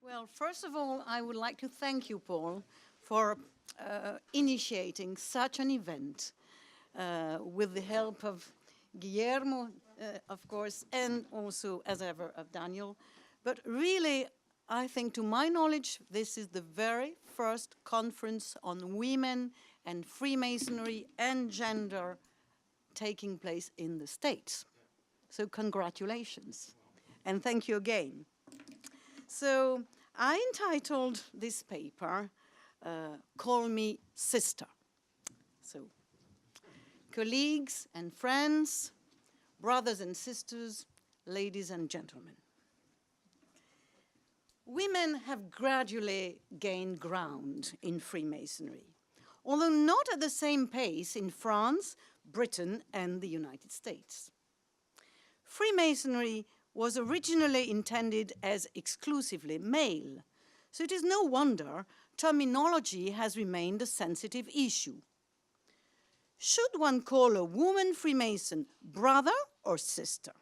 Well, first of all, I would like to thank you, Paul, for initiating such an event with the help of Guillermo, of course, and also, as ever, of Daniel. But really, I think, to my knowledge, this is the very first conference on women and Freemasonry and gender taking place in the States. So congratulations, and thank you again. So I entitled this paper, Call Me Sister. So colleagues and friends, brothers and sisters, ladies and gentlemen. Women have gradually gained ground in Freemasonry, although not at the same pace in France, Britain, and the United States. Freemasonry was originally intended as exclusively male, so it is no wonder terminology has remained a sensitive issue. Should one call a woman Freemason brother or sister?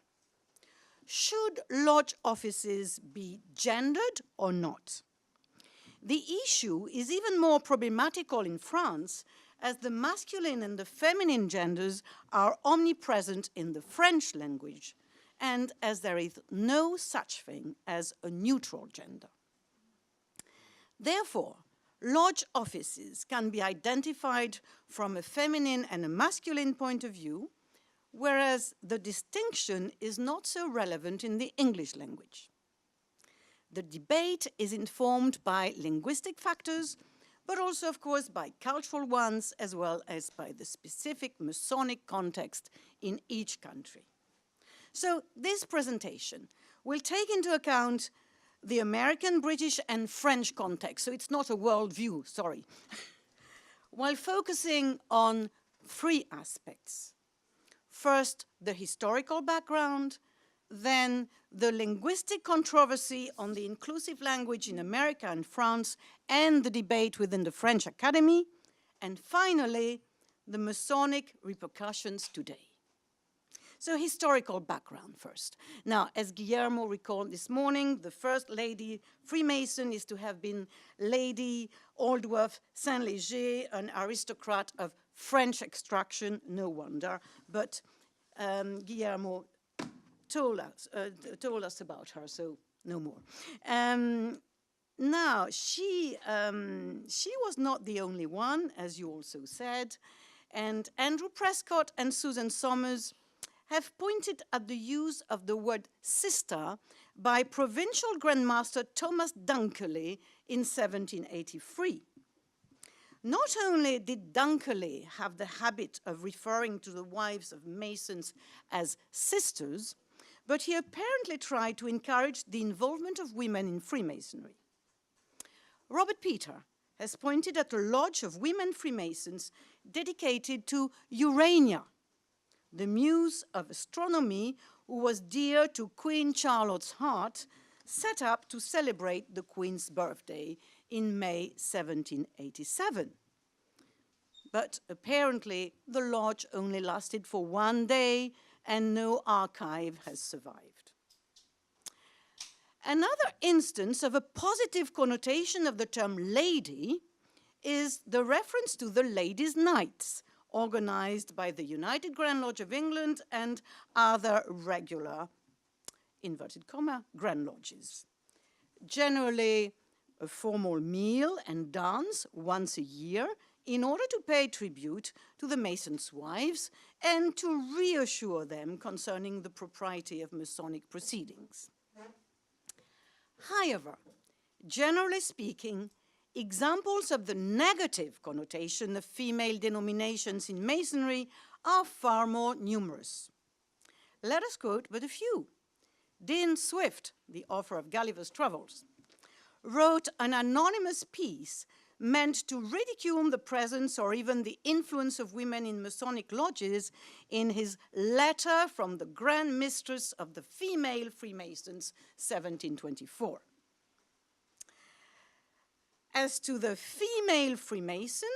Should lodge offices be gendered or not? The issue is even more problematical in France, as the masculine and the feminine genders are omnipresent in the French language, and as there is no such thing as a neutral gender. Therefore, lodge offices can be identified from a feminine and a masculine point of view, whereas the distinction is not so relevant in the English language. The debate is informed by linguistic factors, but also, of course, by cultural ones, as well as by the specific Masonic context in each country. So this presentation will take into account the American, British, and French context, so it's not a world view, sorry, while focusing on three aspects. First, the historical background, then the linguistic controversy on the inclusive language in America and France, and the debate within the French Academy, and finally, the Masonic repercussions today. So historical background first. Now, as Guillermo recalled this morning, the first lady Freemason is to have been Lady Aldworth Saint-Léger, an aristocrat of French extraction, no wonder, but Guillermo told us about her, so no more. Now, she was not the only one, as you also said, and Andrew Prescott and Susan Somers have pointed at the use of the word sister by Provincial Grandmaster Thomas Dunkerley in 1783. Not only did Dunkerley have the habit of referring to the wives of Masons as sisters, but he apparently tried to encourage the involvement of women in Freemasonry. Robert Peter has pointed at a lodge of women Freemasons dedicated to Urania, the muse of astronomy who was dear to Queen Charlotte's heart, set up to celebrate the Queen's birthday in May 1787. But apparently the lodge only lasted for one day and no archive has survived. Another instance of a positive connotation of the term lady is the reference to the Ladies' Nights, organized by the United Grand Lodge of England and other regular, inverted comma, Grand Lodges. Generally, a formal meal and dance once a year in order to pay tribute to the Masons' wives and to reassure them concerning the propriety of Masonic proceedings. However, generally speaking, examples of the negative connotation of female denominations in Masonry are far more numerous. Let us quote but a few. Dean Swift, the author of Gulliver's Travels, wrote an anonymous piece meant to ridicule the presence or even the influence of women in Masonic lodges in his Letter from the Grand Mistress of the Female Freemasons, 1724. As to the female Freemason,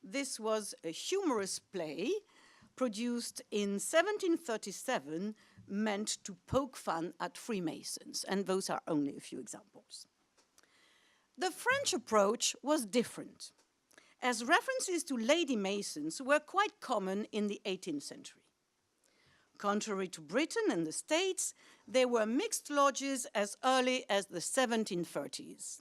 this was a humorous play produced in 1737 meant to poke fun at Freemasons, and those are only a few examples. The French approach was different, as references to lady masons were quite common in the 18th century. Contrary to Britain and the States, there were mixed lodges as early as the 1730s.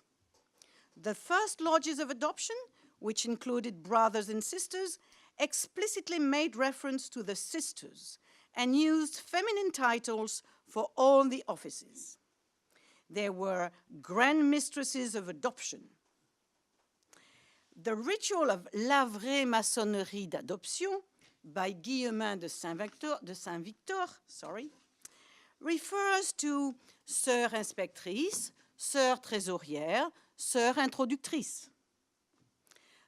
The first lodges of adoption, which included brothers and sisters, explicitly made reference to the sisters and used feminine titles for all the offices. There were grand mistresses of adoption. The ritual of la vraie maçonnerie d'adoption by Guillemin de Saint-Victor, refers to sœur inspectrice, sœur trésorière, sœur introductrice.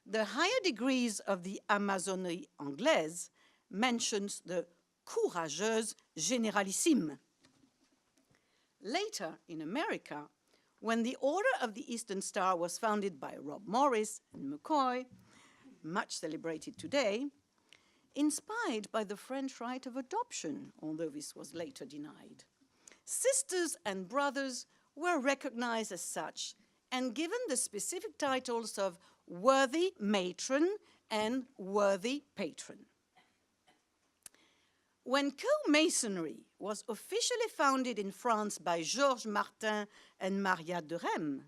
The higher degrees of the Amazonie anglaise mentions the courageuse généralissime. Later, in America, when the Order of the Eastern Star was founded by Rob Morris and McCoy, much celebrated today, inspired by the French right of adoption, although this was later denied, sisters and brothers were recognized as such and given the specific titles of worthy matron and worthy patron. When co-masonry was officially founded in France by Georges Martin and Maria de Rheims,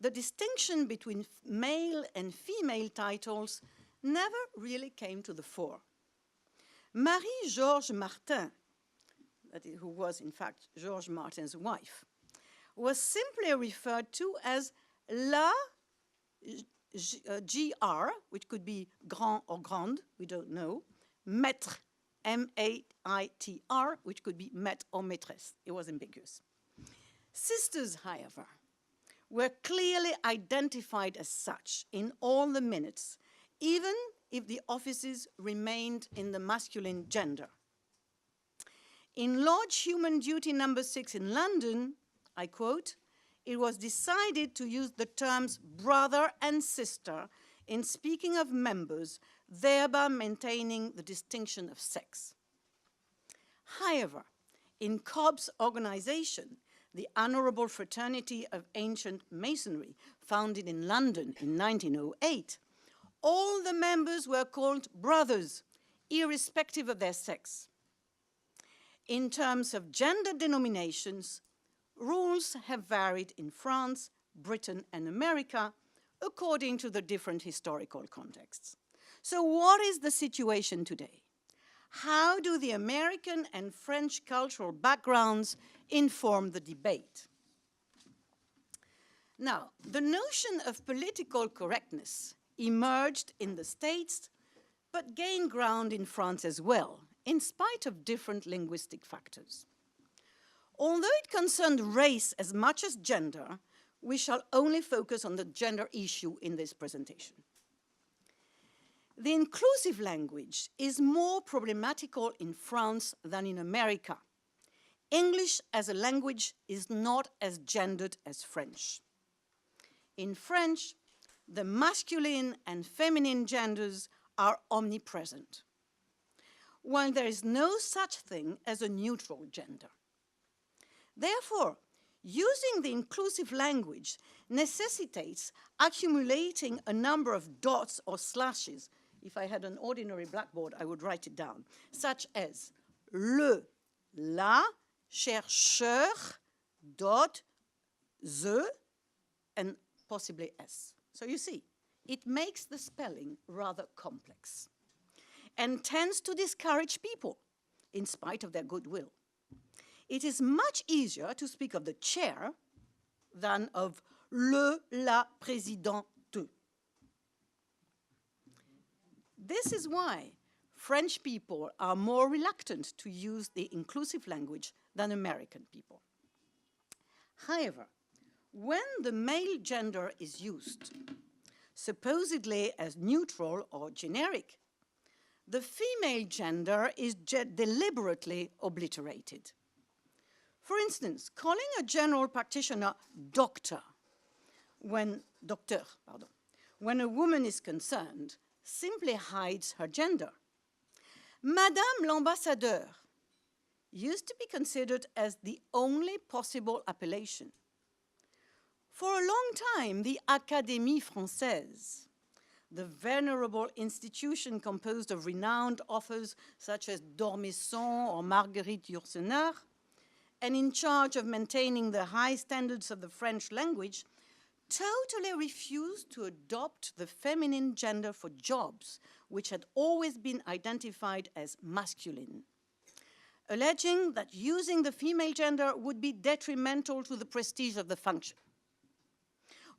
the distinction between male and female titles never really came to the fore. Marie-Georges Martin, who was in fact Georges Martin's wife, was simply referred to as la GR, which could be grand or grande, we don't know, maître, M-A-I-T-R, which could be maître or maîtresse. It was ambiguous. Sisters, however, were clearly identified as such in all the minutes, even if the offices remained in the masculine gender. In Lodge Human Duty number 6 in London, I quote, "It was decided to use the terms brother and sister in speaking of members, thereby maintaining the distinction of sex." However, in Cobb's organization, the Honorable Fraternity of Ancient Masonry, founded in London in 1908, all the members were called brothers, irrespective of their sex. In terms of gender denominations, rules have varied in France, Britain, and America according to the different historical contexts. So what is the situation today? How do the American and French cultural backgrounds inform the debate? Now, the notion of political correctness emerged in the States, but gained ground in France as well, in spite of different linguistic factors. Although it concerned race as much as gender, we shall only focus on the gender issue in this presentation. The inclusive language is more problematical in France than in America. English as a language is not as gendered as French. In French, the masculine and feminine genders are omnipresent, while there is no such thing as a neutral gender. Therefore, using the inclusive language necessitates accumulating a number of dots or slashes. If I had an ordinary blackboard, I would write it down, such as le, la, chercheur, dot, the, and possibly s. So you see, it makes the spelling rather complex and tends to discourage people in spite of their goodwill. It is much easier to speak of the chair than of le, la, présidente. This is why French people are more reluctant to use the inclusive language than American people. However, when the male gender is used, supposedly as neutral or generic, the female gender is deliberately obliterated. For instance, calling a general practitioner doctor when a woman is concerned simply hides her gender. Madame l'ambassadeur used to be considered as the only possible appellation. For a long time, the Académie Française, the venerable institution composed of renowned authors such as D'Ormesson or Marguerite Yourcenar, and in charge of maintaining the high standards of the French language, totally refused to adopt the feminine gender for jobs, which had always been identified as masculine, alleging that using the female gender would be detrimental to the prestige of the function.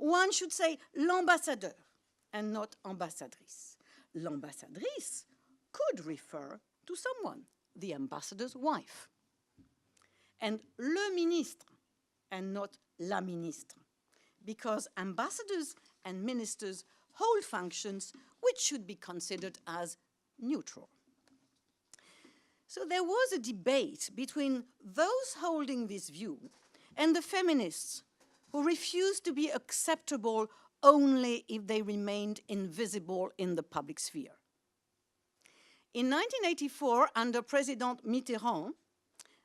One should say l'ambassadeur and not ambassadrice. L'ambassadrice could refer to someone, the ambassador's wife, and le ministre and not la ministre, because ambassadors and ministers hold functions which should be considered as neutral. So there was a debate between those holding this view and the feminists who refused to be acceptable only if they remained invisible in the public sphere. In 1984, under President Mitterrand,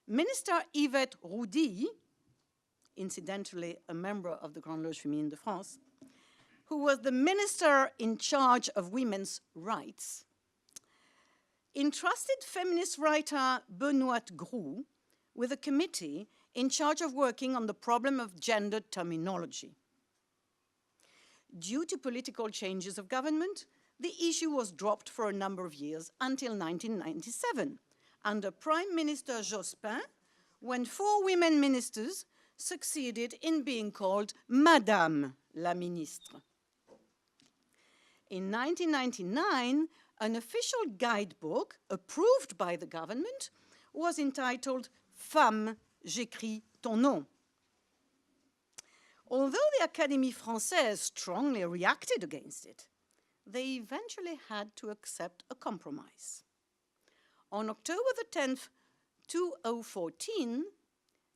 Minister Yvette Roudy, incidentally a member of the Grande Loge Féminine de France, who was the minister in charge of women's rights, entrusted feminist writer Benoît Groux with a committee in charge of working on the problem of gender terminology. Due to political changes of government, the issue was dropped for a number of years until 1997, under Prime Minister Jospin, when 4 women ministers succeeded in being called Madame la Ministre. In 1999, an official guidebook approved by the government was entitled Femme, j'écris ton nom. Although the Académie Française strongly reacted against it, they eventually had to accept a compromise. On October the 10th, 2014,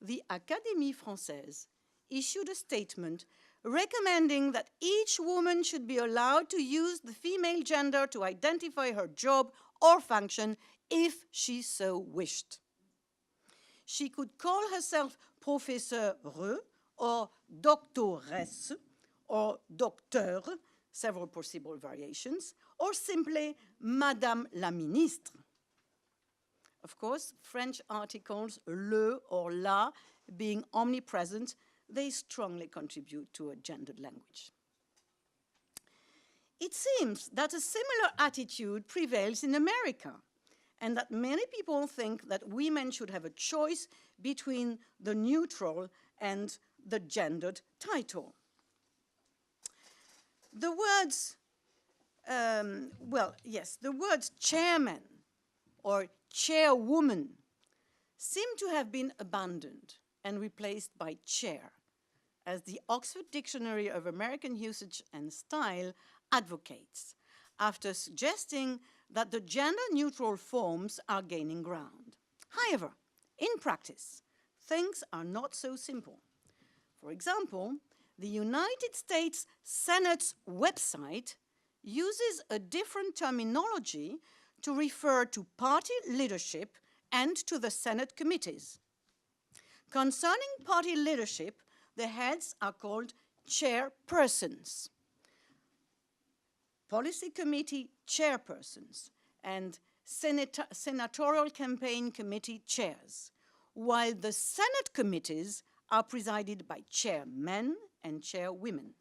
the Académie Française issued a statement recommending that each woman should be allowed to use the female gender to identify her job or function if she so wished. She could call herself professeure or doctoresse or docteur, several possible variations, or simply Madame la Ministre. Of course, French articles le or la being omnipresent, they strongly contribute to a gendered language. It seems that a similar attitude prevails in America, and that many people think that women should have a choice between the neutral and the gendered title. The words, the words chairman or chairwoman seem to have been abandoned and replaced by chair, as the Oxford Dictionary of American Usage and Style advocates, after suggesting that the gender-neutral forms are gaining ground. However, in practice, things are not so simple. For example, the United States Senate's website uses a different terminology to refer to party leadership and to the Senate committees. Concerning party leadership, the heads are called chairpersons, policy committee chairpersons, and senatorial campaign committee chairs, while the Senate committees are presided by chairmen and chairwomen.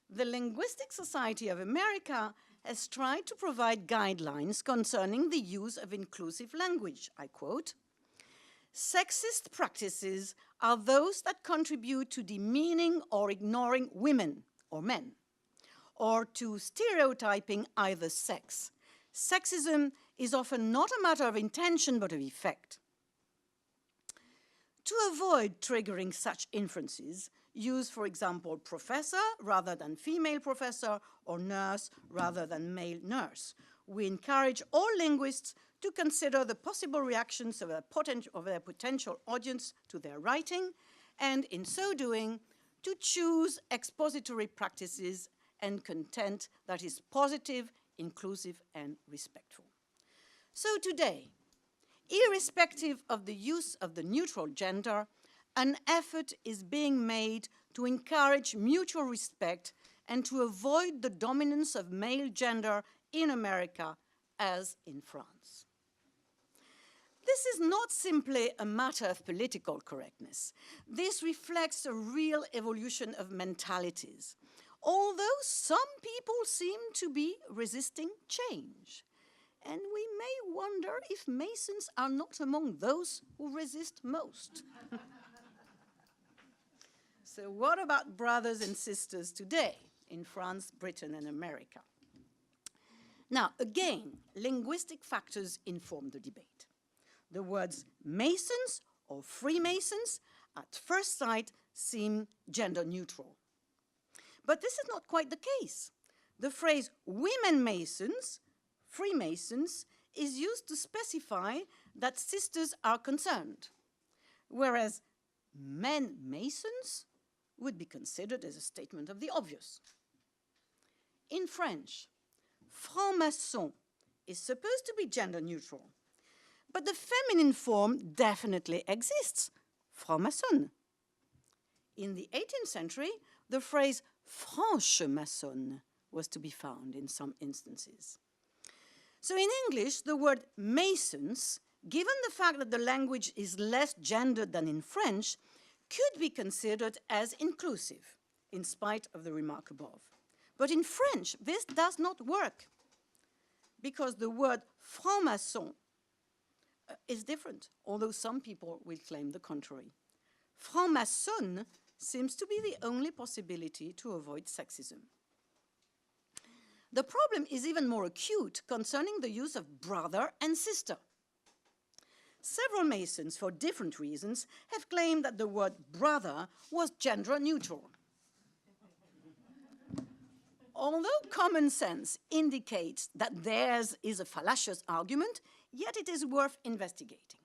The Linguistic Society of America has tried to provide guidelines concerning the use of inclusive language. I quote, "Sexist practices are those that contribute to demeaning or ignoring women or men, or to stereotyping either sex. Sexism is often not a matter of intention but of effect. To avoid triggering such inferences, use, for example, professor rather than female professor or nurse rather than male nurse. We encourage all linguists to consider the possible reactions of their potential audience to their writing, and in so doing, to choose expository practices and content that is positive, inclusive, and respectful." So today, irrespective of the use of the neutral gender, an effort is being made to encourage mutual respect and to avoid the dominance of male gender in America as in France. This is not simply a matter of political correctness. This reflects a real evolution of mentalities, although some people seem to be resisting change. And we may wonder if Masons are not among those who resist most. So what about brothers and sisters today in France, Britain, and America? Now, again, linguistic factors inform the debate. The words Masons or Freemasons at first sight seem gender neutral. But this is not quite the case. The phrase women Masons, Freemasons, is used to specify that sisters are concerned, whereas men Masons would be considered as a statement of the obvious. In French, franc-maçon is supposed to be gender neutral, but the feminine form definitely exists, franc-maçonne. In the 18th century, the phrase franche-maçonne was to be found in some instances. So in English, the word Masons, given the fact that the language is less gendered than in French, could be considered as inclusive, in spite of the remark above. But in French, this does not work, because the word franc-maçon is different, although some people will claim the contrary. Franc-maçonne seems to be the only possibility to avoid sexism. The problem is even more acute concerning the use of brother and sister. Several Masons, for different reasons, have claimed that the word brother was gender neutral. Although common sense indicates that theirs is a fallacious argument, yet it is worth investigating.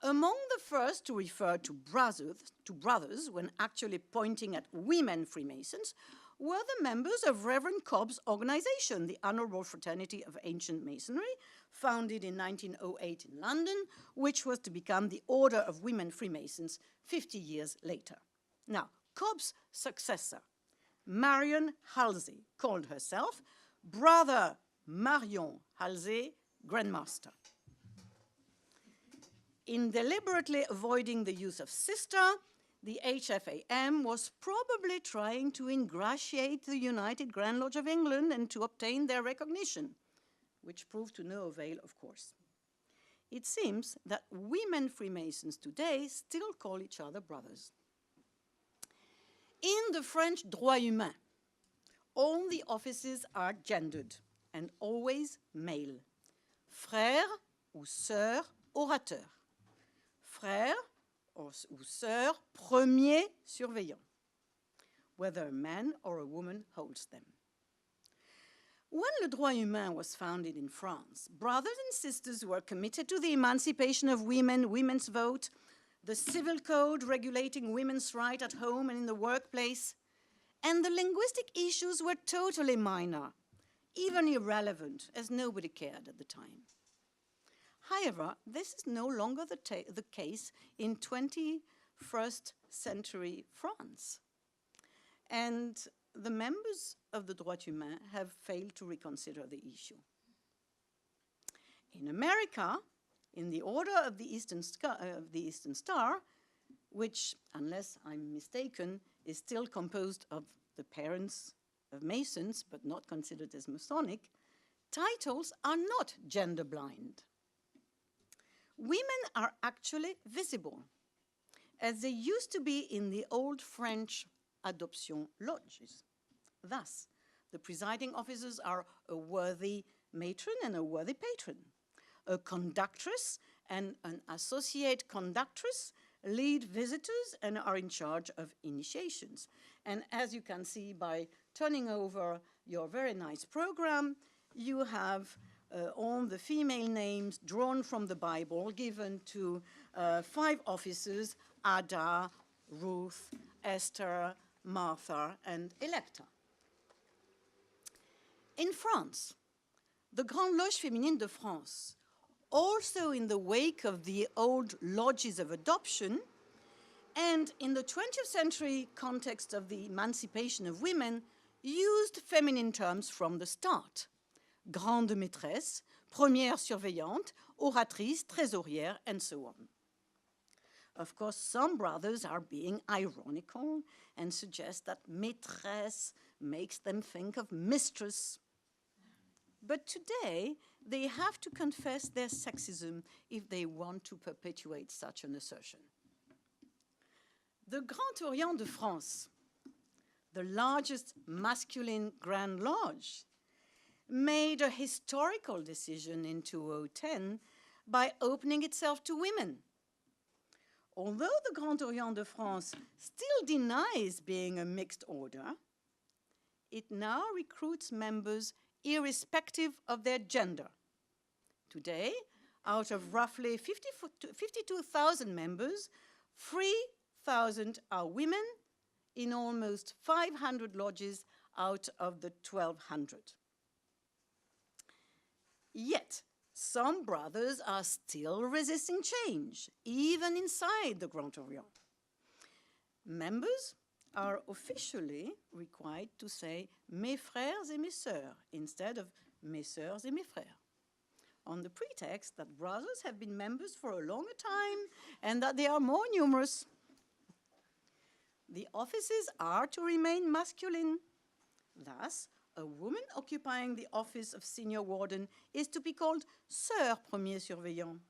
Among the first to refer to brothers when actually pointing at women Freemasons were the members of Reverend Cobb's organization, the Honorable Fraternity of Ancient Masonry, founded in 1908 in London, which was to become the Order of Women Freemasons 50 years later. Now, Cobb's successor, Marion Halsey, called herself Brother Marion Halsey, Grandmaster. In deliberately avoiding the use of sister, the HFAM was probably trying to ingratiate the United Grand Lodge of England and to obtain their recognition, which proved to no avail, of course. It seems that women Freemasons today still call each other brothers. In the French droit humain, all the offices are gendered and always male. Frère ou sœur orateur. Frère ou sœur premier surveillant, whether a man or a woman holds them. When le droit humain was founded in France, brothers and sisters were committed to the emancipation of women, women's vote, the civil code regulating women's rights at home and in the workplace, and the linguistic issues were totally minor, even irrelevant, as nobody cared at the time. However, this is no longer the case in 21st century France. And the members of the droit humain have failed to reconsider the issue. In America, in the Order of the Eastern Star, which, unless I'm mistaken, is still composed of the parents of Masons, but not considered as Masonic, titles are not gender blind. Women are actually visible, as they used to be in the old French adoption lodges. Thus, the presiding officers are a worthy matron and a worthy patron. A conductress and an associate conductress lead visitors and are in charge of initiations. And as you can see by turning over your very nice program, you have all the female names drawn from the Bible given to 5 officers: Ada, Ruth, Esther, Martha, and Electa. In France, the Grande Loge Féminine de France, also in the wake of the old lodges of adoption, and in the 20th century context of the emancipation of women, used feminine terms from the start. Grande maîtresse, première surveillante, oratrice, trésorière, and so on. Of course, some brothers are being ironical and suggest that maîtresse makes them think of mistress. But today, they have to confess their sexism if they want to perpetuate such an assertion. The Grand Orient de France, the largest masculine Grand Lodge, made a historical decision in 2010 by opening itself to women. Although the Grand Orient de France still denies being a mixed order, it now recruits members irrespective of their gender. Today, out of roughly 52,000 members, 3,000 are women in almost 500 lodges out of the 1,200. Yet, some brothers are still resisting change, even inside the Grand Orient. Members are officially required to say mes frères et mes sœurs instead of mes sœurs et mes frères, on the pretext that brothers have been members for a longer time and that they are more numerous. The offices are to remain masculine. Thus, a woman occupying the office of senior warden is to be called sœur premier surveillant.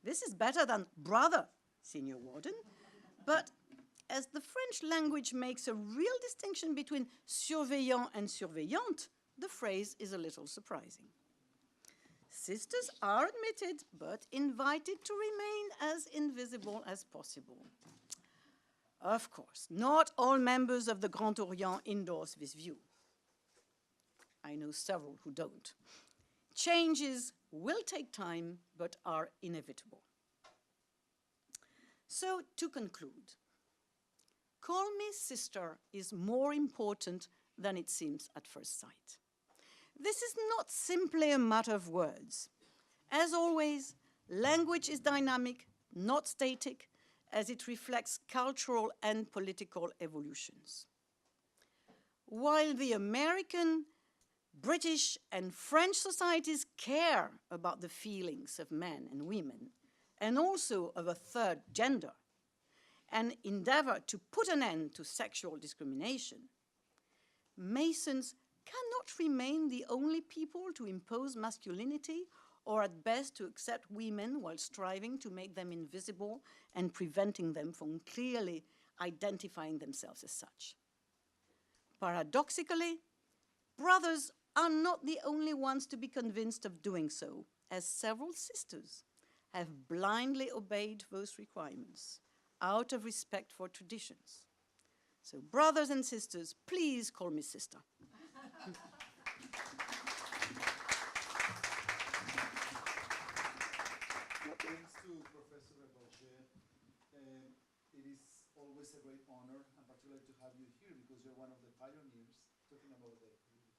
This is better than brother senior warden, but as the French language makes a real distinction between surveillant and surveillante, the phrase is a little surprising. Sisters are admitted, but invited to remain as invisible as possible. Of course, not all members of the Grand Orient endorse this view. I know several who don't. Changes will take time, but are inevitable. So, to conclude, call me sister is more important than it seems at first sight. This is not simply a matter of words. As always, language is dynamic, not static, as it reflects cultural and political evolutions. While the American, British, and French societies care about the feelings of men and women, and also of a third gender, and endeavor to put an end to sexual discrimination, Masons cannot remain the only people to impose masculinity or at best to accept women while striving to make them invisible and preventing them from clearly identifying themselves as such. Paradoxically, brothers are not the only ones to be convinced of doing so, as several sisters have blindly obeyed those requirements out of respect for traditions. So brothers and sisters, please call me sister. Thanks to Professor Révauger. It is always a great honor, and particularly to have you here because you're one of the pioneers talking about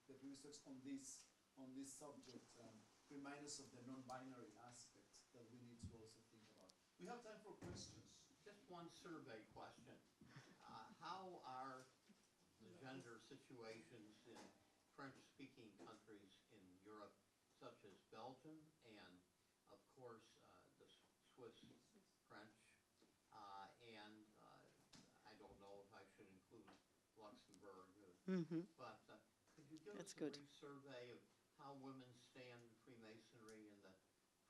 the research on this subject and remind us of the non-binary aspect that we need to also think about. We have time for questions. Just one survey question. How are the gender situations in French-speaking countries in Europe, such as Belgium and, of course, the Swiss French, and I don't know if I should include Luxembourg, but could you give us a brief survey of how women stand in Freemasonry in the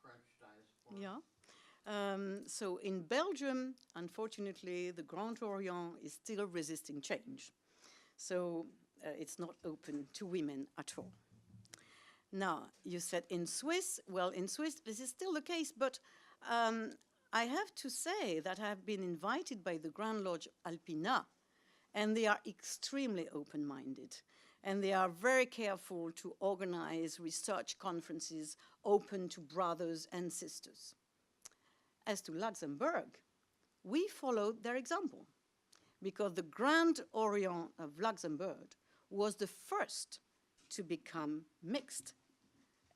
French diaspora? Yeah. So in Belgium, unfortunately, the Grand Orient is still resisting change. So it's not open to women at all. Now, you said in Swiss, well, in Swiss, this is still the case, but I have to say that I have been invited by the Grand Lodge Alpina, and they are extremely open-minded. And they are very careful to organize research conferences open to brothers and sisters. As to Luxembourg, we followed their example because the Grand Orient of Luxembourg was the first to become mixed.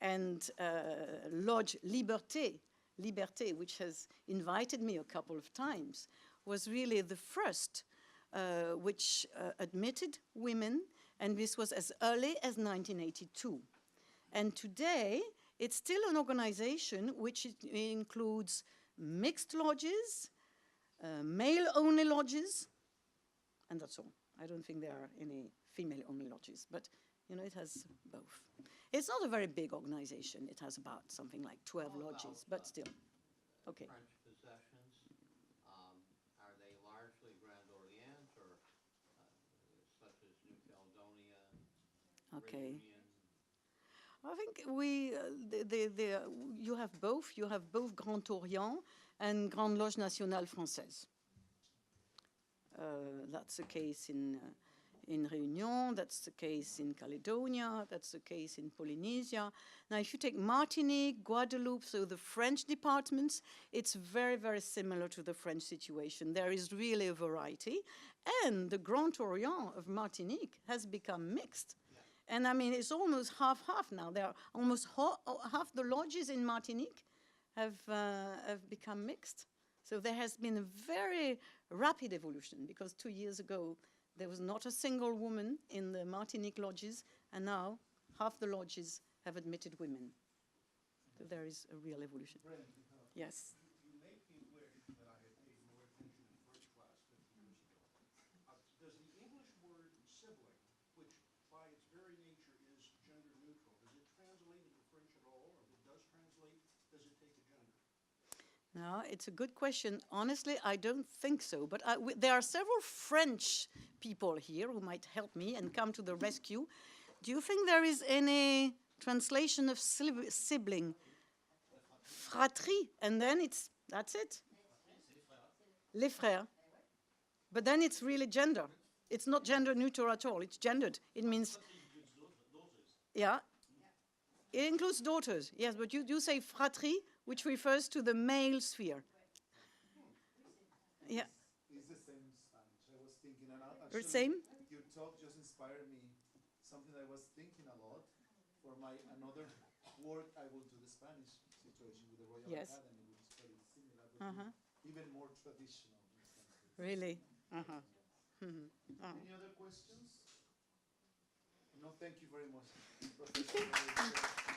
And Lodge Liberté, which has invited me a couple of times, was really the first which admitted women, and this was as early as 1982. And today, it's still an organization which includes mixed lodges, male-only lodges, and that's all. I don't think there are any female-only lodges, but you know, it has both. It's not a very big organization. It has about something like 12 How lodges, about, but still. Okay. French possessions, are they largely Grand Orient or such as New Caledonia, Okay. Reunion? I think you have both. You have both Grand Orient and Grande Loge Nationale Française. That's the case in Réunion, that's the case in Caledonia, that's the case in Polynesia. Now, if you take Martinique, Guadeloupe, so the French departments, it's very, very similar to the French situation. There is really a variety. And the Grand Orient of Martinique has become mixed. Yeah. And I mean, it's almost half-half now. There are almost half the lodges in Martinique have become mixed. So there has been a very rapid evolution, because 2 years ago, there was not a single woman in the Martinique lodges, and now half the lodges have admitted women. So there is a real evolution. Yes. You make me wish that I had paid more attention in first class 50 years ago. Does the English word sibling, which by its very nature is gender neutral, does it translate into French at all? Or if it does translate, does it take a gender? No, it's a good question. Honestly, I don't think so. But there are several French people here who might help me and come to the rescue. Do you think there is any translation of sibling? Fratrie, and then that's it. Les frères. But then it's really gender. It's not gender neutral at all. It's gendered. It means, yeah. It includes daughters, yes, but you do say fratrie, which refers to the male sphere. Yeah. It's the same in Spanish. I was thinking, and The actually, same? your talk just inspired me something I was thinking a lot. For my another work, I will do the Spanish situation with the Royal Yes. Academy, which is very similar, but even more traditional. Really? Any other questions? No, thank you very much, Professor.